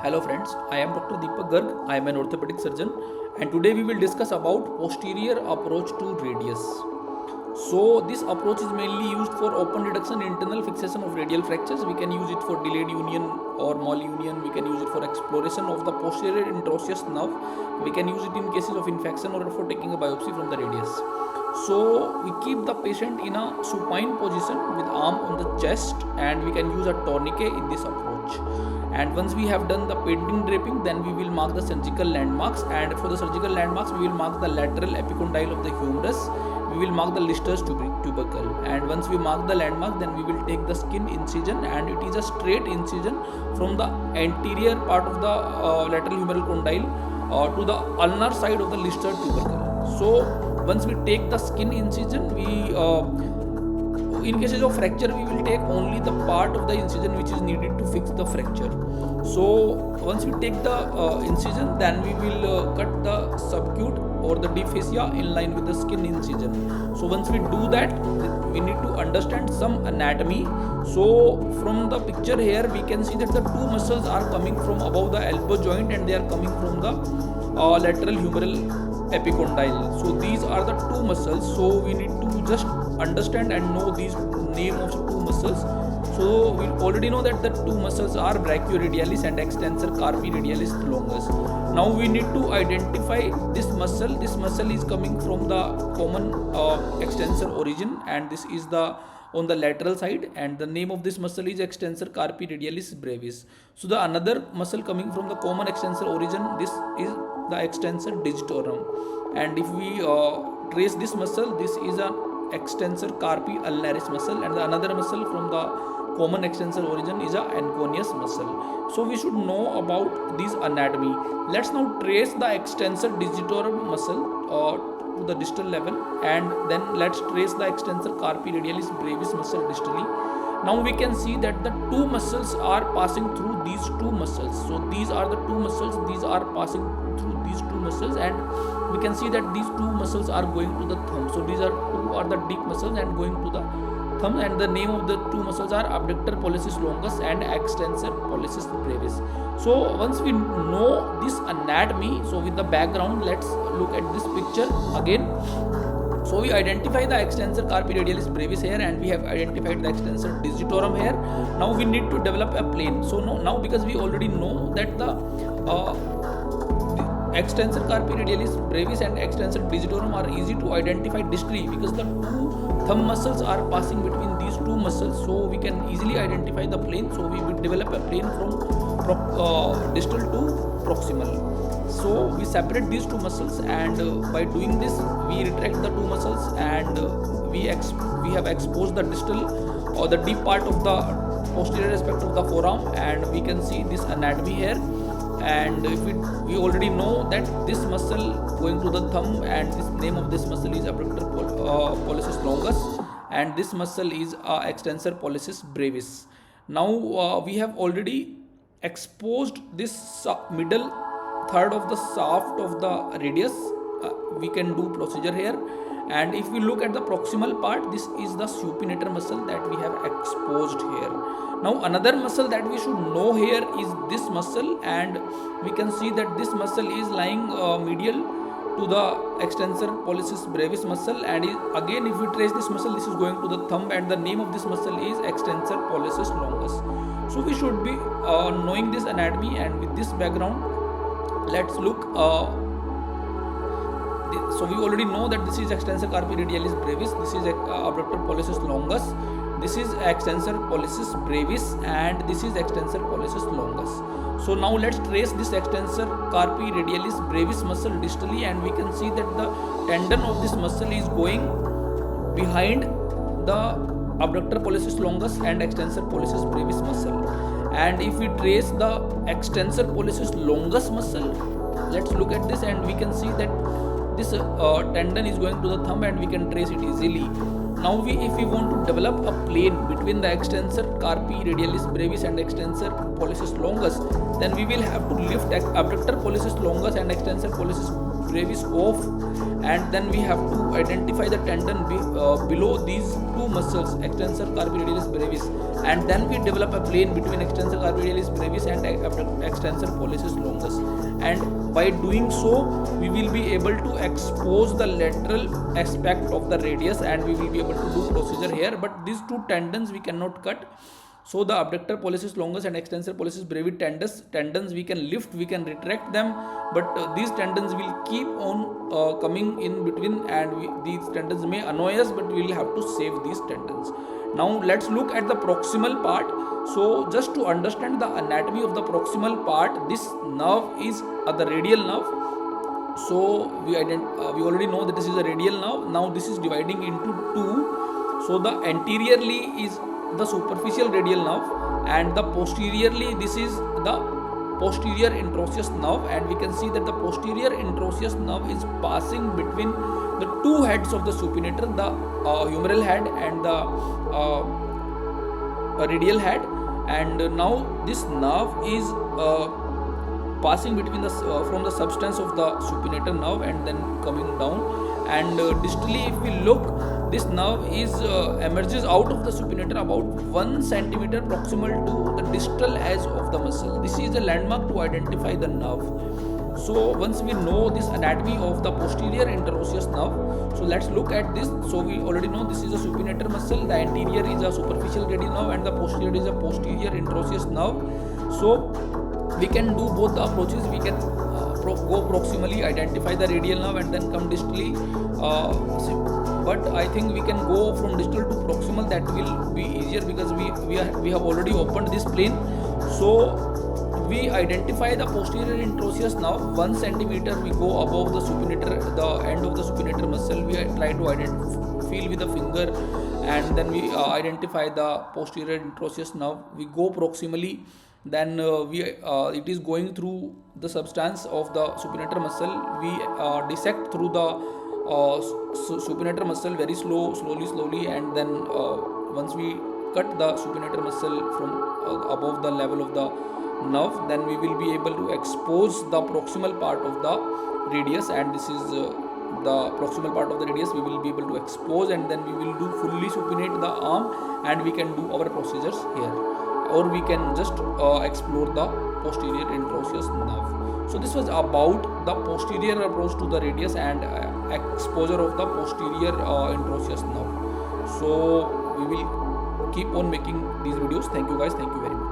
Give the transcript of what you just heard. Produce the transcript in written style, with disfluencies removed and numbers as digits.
Hello friends, I am Dr. Deepak Garg. I am an orthopedic surgeon and today we will discuss about posterior approach to radius. So this approach is mainly used for open reduction internal fixation of radial fractures. We can use it for delayed union or malunion. We can use it for exploration of the posterior interosseous nerve. We can use it in cases of infection or for taking a biopsy from the radius. So we keep the patient in a supine position with arm on the chest and we can use a tourniquet in this approach. And once we have done the painting draping, then we will mark the surgical landmarks, and for the surgical landmarks we will mark the lateral epicondyle of the humerus, we will mark the Lister's tubercle, and once we mark the landmark, then we will take the skin incision, and it is a straight incision from the anterior part of the lateral humeral condyle to the ulnar side of the Lister's tubercle. So once we take the skin incision, in cases of fracture we will take only the part of the incision which is needed to fix the fracture. So once we take the incision, then we will cut the subacute or the deep fascia in line with the skin incision. So once we do that, we need to understand some anatomy. So from the picture here we can see that the two muscles are coming from above the elbow joint and they are coming from the lateral humeral epicondyle. So these are the two muscles. So we need to just understand and know these name of two muscles. So we already know that the two muscles are brachioradialis and extensor carpi radialis longus. Now we need to identify this muscle. This muscle is coming from the common extensor origin, and this is the on the lateral side, and the name of this muscle is extensor carpi radialis brevis. So the another muscle coming from the common extensor origin, this is the extensor digitorum, and if we trace this muscle, this is a extensor carpi ulnaris muscle, and the another muscle from the common extensor origin is a anconius muscle. So we should know about this anatomy. Let's now trace the extensor digitorum muscle to the distal level, and then let's trace the extensor carpi radialis brevis muscle distally. Now we can see that the two muscles are passing through these two muscles. So these are the two muscles, these are passing through these two muscles, and we can see that these two muscles are going to the thumb. So these are two are the deep muscles and going to the thumb, and the name of the two muscles are abductor pollicis longus and extensor pollicis brevis. So once we know this anatomy, so with the background, let's look at this picture again. So we identify the extensor carpi radialis brevis here, and we have identified the extensor digitorum here. Now we need to develop a plane. So now because we already know that the extensor carpi radialis brevis and extensor digitorum are easy to identify distally because the two thumb muscles are passing between these two muscles, so we can easily identify the plane. So we will develop a plane from distal to proximal. So we separate these two muscles, and by doing this we retract the two muscles, and we have exposed the distal or the deep part of the posterior aspect of the forearm, and we can see this anatomy here. And if we already know that this muscle going to the thumb, and this name of this muscle is abductor pollicis longus, and this muscle is extensor pollicis brevis. Now we have already exposed this middle third of the shaft of the radius. We can do procedure here, and if we look at the proximal part, this is the supinator muscle that we have exposed here. Now another muscle that we should know here is this muscle, and we can see that this muscle is lying medial to the extensor pollicis brevis muscle, and again if we trace this muscle, this is going to the thumb, and the name of this muscle is extensor pollicis longus. So we should be knowing this anatomy, and with this background, let's look. So we already know that this is extensor carpi radialis brevis, this is abductor pollicis longus, this is extensor pollicis brevis, and this is extensor pollicis longus. So now let's trace this extensor carpi radialis brevis muscle distally, and we can see that the tendon of this muscle is going behind the abductor pollicis longus and extensor pollicis brevis muscle. And if we trace the extensor pollicis longus muscle, let's look at this, and we can see that this tendon is going to the thumb, and we can trace it easily. Now if we want to develop a plane between the extensor carpi radialis brevis and extensor pollicis longus, then we will have to lift abductor pollicis longus and extensor pollicis brevis off, and then we have to identify the tendon below these two muscles, extensor carpi radialis brevis, and then we develop a plane between extensor carpi radialis brevis and extensor pollicis longus, and by doing so we will be able to expose the lateral aspect of the radius, and we will be able to do procedure here. But these two tendons we cannot cut. So the abductor pollicis longus and extensor pollicis brevis tendons we can lift, we can retract them, but these tendons will keep on coming in between, and these tendons may annoy us, but we will have to save these tendons. Now let's look at the proximal part. So just to understand the anatomy of the proximal part, this nerve is the radial nerve. So we already know that this is a radial nerve. Now this is dividing into two. So the anteriorly is the superficial radial nerve, and the posteriorly this is the posterior introosseous nerve, and we can see that the posterior introosseous nerve is passing between the two heads of the supinator, the humeral head and the radial head. And now this nerve is passing between the from the substance of the supinator nerve and then coming down, and distally if we look, this nerve is emerges out of the supinator about 1 centimeter proximal to the distal edge of the muscle. This is a landmark to identify the nerve. So once we know this anatomy of the posterior interosseous nerve, so let's look at this. So we already know this is a supinator muscle, the anterior is a superficial radial nerve, and the posterior is a posterior interosseous nerve. So we can do both the approaches. We can go proximally, identify the radial nerve, and then come distally. But I think we can go from distal to proximal. That will be easier because we have already opened this plane. So we identify the posterior interosseous nerve 1 centimeter. We go above the supinator, the end of the supinator muscle. We try to feel with the finger, and then we identify the posterior interosseous nerve. We go proximally. Then it is going through the substance of the supinator muscle. We dissect through the supinator muscle very slowly, and then once we cut the supinator muscle from above the level of the nerve, then we will be able to expose the proximal part of the radius, and this is the proximal part of the radius we will be able to expose, and then we will do fully supinate the arm, and we can do our procedures here, or we can just explore the posterior interosseous nerve. So this was about the posterior approach to the radius and exposure of the posterior interosseous nerve. So we will keep on making these videos. Thank you guys. Thank you very much.